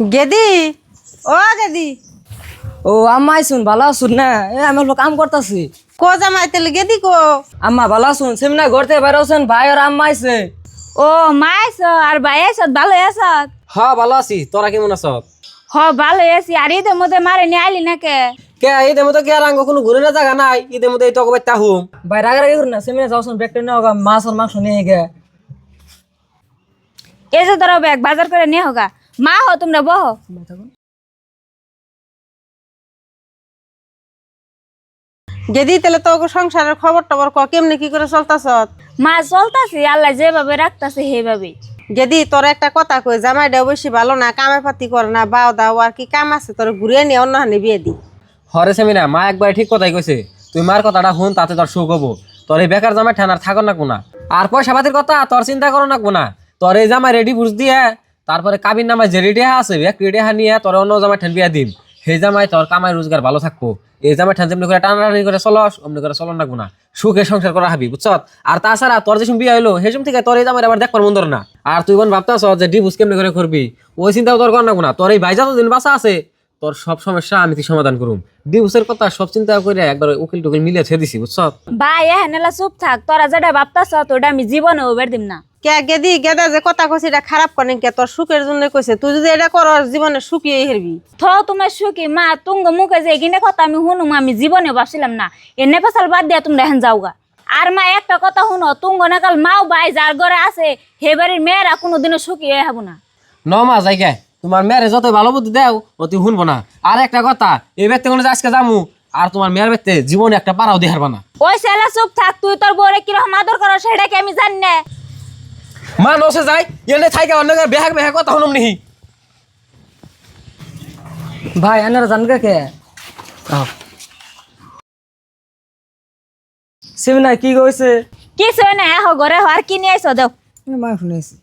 গেদি ও গেদি ও আম্মা আইসুন ভালো আছুন না আমি অল্প কাম করতেছি। কো জামাই তেলে গেদি কো আম্মা ভালো আছুন সেমনা ঘরতে বাইরে আছেন ভাই আর আম্মা আইছে। ও মা আইস আর ভাই আইস ভালো আছ? হ্যাঁ ভালো আছি, তোরা কেমন আছ? হ ভালো আছি। আর ঈদের মধ্যে মারে নিয়ে আইলি না কে? কে ঈদের মতো কি আর আঙ্গ কোনো ঘুরে না জায়গা নাই? ঈদের মধ্যে এই তো কবে তাহুম বাইরে আগে আগে না সেমনা যাওছেন ব্যাগটা নিয়ে হোগা মাছ আর মাংস নিয়ে গে। এই যে ধরো ব্যাগ বাজার করে নিয়ে হোগা। মা হো তোমরা বহ। গেদি তেলে তো সংসারের খবর টবর ক কেমনে কি করে চলতাছ? মা চলতাছি, আল্লাহ যেভাবে রাখতাছে সেভাবে। গেদি তোর একটা কথা কই, জামাইটাও বেশি ভালো না, কামে পাতি করে না, বাও দাও আর কি কাম আছে তোর ঘুরিয়ে নিয়ে অন্য হানে বিয়ে দি। হরে সেমিনা মা একবার ঠিক কথাই কইছে, তুই মার কথাটা শুন, তাতে তোর সুখ হবো। তোর এই বেকার জামাই ঠানার থাকো না কোনা, আর পয়সা পাতির কথা তোর চিন্তা করো না কোনা। তোর এই জামাই রেডি বুঝ দিয়ে তারপরে কাবির নামায় যে রেডি আছে এক রেডি নিয়ে তোর অন্য জামাই ঠান বিয়া দিম। সেই জামাই তোর কামাই রোজগার ভালো থাকবো। এই জামাই ঠান যেমনি করে টানাটানি করে চলস অমনি করে চলন না কোনা, সুখে সংসার করা হাবি বুঝছ। আর তাছাড়া তোর যেসব বিয়া হইলো সেসব থেকে তোর এই জামাই আবার দেখবার মন ধরে না। আর তুই বোন ভাবতেছ যে ডিভোর্স কেমনি করে করবি, ওই চিন্তাও তোর কর না কোনা। তোর এই ভাই যতদিন বাঁচা আছে তোর সব সমস্যা আমি সমাধান করুম। ডিভোর্সের কথা সব চিন্তা করে একবার উকিল টুকিল মিলিয়ে ছেড়ে দিছি বুঝছ। ভাই এহেনেলা চুপ থাক, তোরা যেটা ভাবতাছ তোটা আমি জীবনে ওবার দিম না। কে গেদি গেদা যে কথা কইছে এটা খারাপ করে কে? তোর সুখের জন্য কইছে, তুই যদি এটা কর জীবনে সুখিয়ে হেরবি। তোমার সুখী মা তুঙ্গ মুখে যে এগিনে কথা আমি শুনুম আমি জীবনে ভাবছিলাম না। এনে ফেসাল বাদ দিয়া তোমরা এখন যাওগা। আর মা একটা কথা শুনো, তুঙ্গ নাকাল মাও ভাই যার ঘরে আছে হে বাড়ির মেয়েরা কোনোদিনও সুখী হবো না। মা যাই গে, তোমার মেয়েরে যতই ভালো বুদ্ধি দেও ও তুই শুনবো না। আর একটা কথা, এই ব্যক্তি কোনো আজকে যামু আর তোমার মেয়ের ব্যক্তি জীবনে একটা পাড়াও দেখারবা না। ওই ছেলে চুপ থাক, তুই তোর বউরে কিরকম আদর করো সেটা কি আমি জানি না? মা নসে যাই এনে থাইকা অন্য বেহাক বেহাক কথা শুনুম নিহি। ভাই আনারা জানগা কে সেমনা কি কইছে? কিছু না হো ঘরে হওয়ার কি নিয়ে আইসো দেও। মা শুনেছি